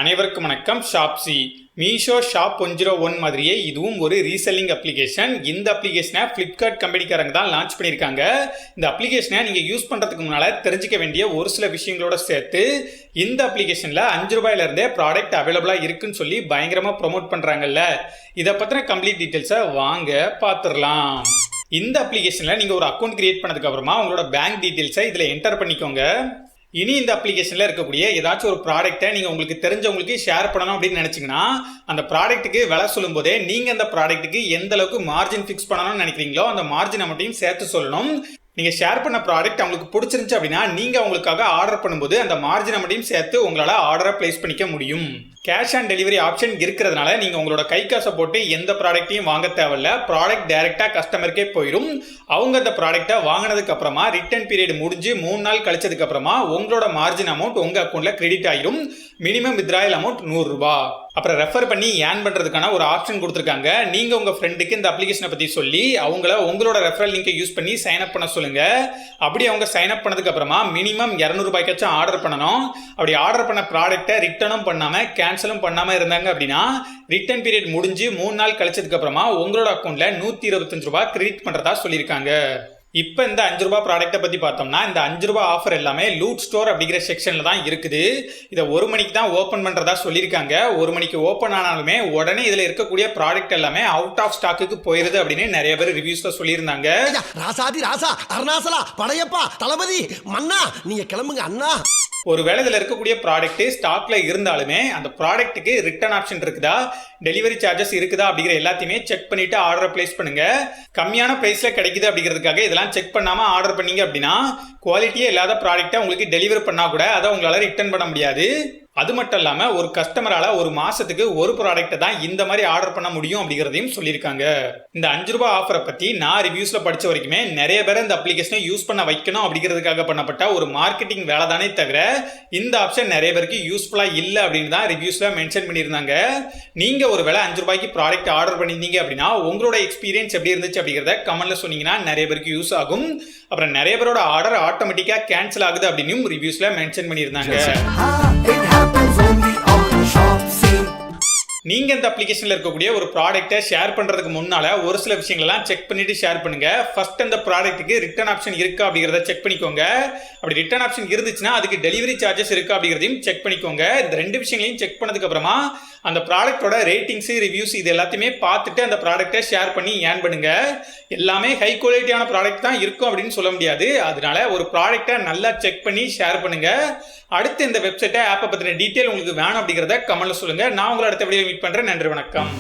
அனைவருக்கும் வணக்கம். ஷாப்சி மீஷோ ஷாப் 101 மாதிரியே இதுவும் ஒரு ரீசெல்லிங் அப்ளிகேஷன். இந்த அப்ளிகேஷனை ஃப்ளிப்கார்ட் கம்பெனிக்காரங்க தான் லான்ச் பண்ணியிருக்காங்க. இந்த அப்ளிகேஷனை நீங்கள் யூஸ் பண்ணுறதுக்கு முன்னால் தெரிஞ்சிக்க வேண்டிய ஒரு சில விஷயங்களோட சேர்த்து இந்த அப்ளிகேஷனில் 5 ரூபாயிலிருந்தே ப்ராடக்ட் அவைலபிளாக இருக்குன்னு சொல்லி பயங்கரமாக ப்ரொமோட் பண்ணுறாங்கல்ல. இதை பற்றின கம்ப்ளீட் டீட்டெயில்ஸை வாங்க பார்த்துடலாம். இந்த அப்ளிகேஷனில் நீங்கள் ஒரு அக்கௌண்ட் கிரியேட் பண்ணதுக்கு அப்புறமா உங்களோட பேங்க் டீட்டெயில்ஸை இதில் என்டர் பண்ணிக்கோங்க. இனி இந்த அப்ளிகேஷனில் இருக்கக்கூடிய ஏதாச்சும் ஒரு ப்ராடக்ட்டை நீங்கள் உங்களுக்கு தெரிஞ்சவங்களுக்கு ஷேர் பண்ணணும் அப்படின்னு நினச்சிங்கன்னா அந்த ப்ராடக்ட்டுக்கு விலை சொல்லும் போதே நீங்கள் அந்த ப்ராடக்ட்டுக்கு எந்த அளவுக்கு மார்ஜின் ஃபிக்ஸ் பண்ணணும்னு நினைக்கிறீங்களோ அந்த மார்ஜின் அமௌண்ட்டையும் சேர்த்து சொல்லணும். நீங்கள் ஷேர் பண்ண ப்ராடக்ட் அவங்களுக்கு பிடிச்சிருந்துச்சு அப்படின்னா நீங்கள் அவங்களுக்காக ஆர்டர் பண்ணும்போது அந்த மார்ஜின் அமௌண்ட்டையும் சேர்த்து உங்களால் ஆர்டரை பிளேஸ் பண்ணிக்க முடியும். கேஷ் ஆன் டெலிவரி ஆப்ஷன் இருக்கிறதுனால நீங்கள் உங்களோட கை காசை போட்டு எந்த ப்ராடக்ட்டையும் வாங்க தேவையில்ல. ப்ராடக்ட் டைரெக்டாக கஸ்டமருக்கே போயிடும். அவங்க அந்த ப்ராடக்ட்டை வாங்கினதுக்கு அப்புறமா ரிட்டர்ன் பீரியட் முடிஞ்சு 3 நாள் கழிச்சதுக்கு அப்புறமா உங்களோட மார்ஜின் அமௌண்ட் உங்கள் அக்கௌண்ட்டில் கிரெடிட் ஆகிடும். மினிமம் வித்ராயல் அமௌண்ட் 100 ரூபாய். அப்புறம் ரெஃபர் பண்ணி ஏர்ன் பண்ணுறதுக்கான ஒரு ஆப்ஷன் கொடுத்துருக்காங்க. நீங்கள் உங்கள் ஃப்ரெண்டுக்கு இந்த அப்ளிகேஷனை பற்றி சொல்லி அவங்கள உங்களோட ரெஃபரல் லிங்கை யூஸ் பண்ணி சைன் அப் பண்ண சொல்லுங்கள். அப்படி அவங்க சைன் அப் பண்ணதுக்கு அப்புறமா மினிமம் 200 ரூபாய்க்காச்சும் ஆர்டர் பண்ணணும். அப்படி ஆர்டர் பண்ண ப்ராடக்ட்டை ரிட்டர்னும் பண்ணாமல் கேன்சலும் பண்ணாமல் இருந்தாங்க அப்படின்னா ரிட்டர்ன் பீரியட் முடிஞ்சு 3 நாள் கழிச்சதுக்கு அப்புறமா உங்களோட அக்கௌண்ட்டில் 125 ரூபாய் கிரெடிட் பண்ணுறதா சொல்லியிருக்காங்க. இப்போ இந்த 5 ரூபாய் ப்ராடக்ட்டை பற்றி பார்த்தோம்னா இந்த 5 ரூபாய் ஆஃபர் எல்லாமே லூட் ஸ்டோர் அப்படிங்கிற செக்ஷனில் தான் இருக்குது. இதை 1 மணிக்கு தான் ஓப்பன் பண்ணுறதா சொல்லியிருக்காங்க. 1 மணிக்கு ஓப்பன் ஆனாலுமே உடனே இதில் இருக்கக்கூடிய ப்ராடக்ட் எல்லாமே அவுட் ஆஃப் ஸ்டாக்குக்கு போயிருது அப்படின்னு நிறைய பேர் ரிவ்யூஸில் சொல்லியிருந்தாங்க. ராசாதி ராசா அருணாசலா படையப்பா தளபதி மன்னா நீங்க கிளம்புங்க அண்ணா. ஒருவேளை இதில் இருக்கக்கூடிய ப்ராடக்ட் ஸ்டாக்ல இருந்தாலுமே அந்த ப்ராடக்ட்டுக்கு ரிட்டர்ன் ஆப்ஷன் இருக்குதா, டெலிவரி சார்ஜஸ் இருக்குதா அப்படிங்கிற எல்லாத்தையுமே செக் பண்ணிட்டு ஆர்டர் பிளேஸ் பண்ணுங்க. கம்மியான பிரைஸ்ல கிடைக்குது அப்படிங்கிறதுக்காக இதெல்லாம் செக் பண்ணாம ஆர்டர் பண்ணீங்க அப்படின்னா குவாலிட்டியே இல்லாத ப்ராடக்ட்டை உங்களுக்கு டெலிவரி பண்ணா கூட அதை உங்களால ரிட்டர்ன் பண்ண முடியாது. அது மட்டும் இல்லாமல் ஒரு கஸ்டமரால் ஒரு மாதத்துக்கு ஒரு ப்ராடக்ட்டை தான் இந்த மாதிரி ஆர்டர் பண்ண முடியும் அப்படிங்கிறதையும் சொல்லியிருக்காங்க. இந்த 5 ரூபாய் ஆஃபரை பற்றி நான் ரிவ்யூஸில் படித்த வரைக்குமே நிறைய பேர் இந்த அப்ளிகேஷனை யூஸ் பண்ண வைக்கணும் அப்படிங்கிறதுக்காக பண்ணப்பட்ட ஒரு மார்க்கெட்டிங் வேலை தானே தவிர இந்த ஆப்ஷன் நிறைய பேருக்கு யூஸ்ஃபுல்லாக இல்லை அப்படின்னு தான் ரிவ்யூஸில் மென்ஷன் பண்ணியிருந்தாங்க. நீங்கள் ஒரு வேளை 5 ரூபாய்க்கு ப்ராடக்ட் ஆர்டர் பண்ணியிருந்தீங்க அப்படின்னா உங்களோட எக்ஸ்பீரியன்ஸ் எப்படி இருந்துச்சு அப்படிங்கிறத கமெண்ட்ல சொன்னீங்கன்னா நிறைய பேருக்கு யூஸ் ஆகும். அப்புறம் நிறைய பேரோட ஆர்டர் ஆட்டோமேட்டிக்காக கேன்சல் ஆகுது அப்படின்னு ரிவ்யூஸில் மென்ஷன் பண்ணியிருந்தாங்க. நீங்க இந்த அப்ளிகேஷன்ல இருக்கக்கூடிய ஒரு ப்ராடக்ட்டை ஷேர் பண்றதுக்கு முன்னால ஒரு சில விஷயங்கள்லாம் செக் பண்ணிட்டு ஷேர் பண்ணுங்க. ஃபர்ஸ்ட் அந்த ப்ராடக்ட்டுக்கு ரிட்டர்ன் ஆப்ஷன் இருக்கா அப்படிங்கிறத செக் பண்ணிக்கோங்க. அப்படி ரிட்டர்ன் ஆப்ஷன் இருந்துச்சுன்னா அதுக்கு டெலிவரி சார்ஜஸ் இருக்கா அப்படிங்கிறதையும் செக் பண்ணிக்கோங்க. இந்த 2 விஷயங்களையும் செக் பண்ணதுக்கு அப்புறமா அந்த ப்ராடக்ட்டோட ரேட்டிங்ஸ் ரிவ்யூஸ் இது எல்லாத்தையுமே பார்த்துட்டு அந்த ப்ராடக்ட்டை ஷேர் பண்ணி ஏர்ன் பண்ணுங்க. எல்லாமே ஹை குவாலிட்டியான ப்ராடக்ட் தான் இருக்கும் அப்படின்னு சொல்ல முடியாது. அதனால ஒரு ப்ராடக்ட்டை நல்லா செக் பண்ணி ஷேர் பண்ணுங்க. அடுத்து இந்த வெப்சைட்டை ஆப்பை பற்றின டீட்டெயில் உங்களுக்கு வேணும் அப்படிங்கிறத கமெண்ட்ல சொல்லுங்க. நான் உங்களை அடுத்த வீடியோ மீட் பண்றேன். நன்றி, வணக்கம்.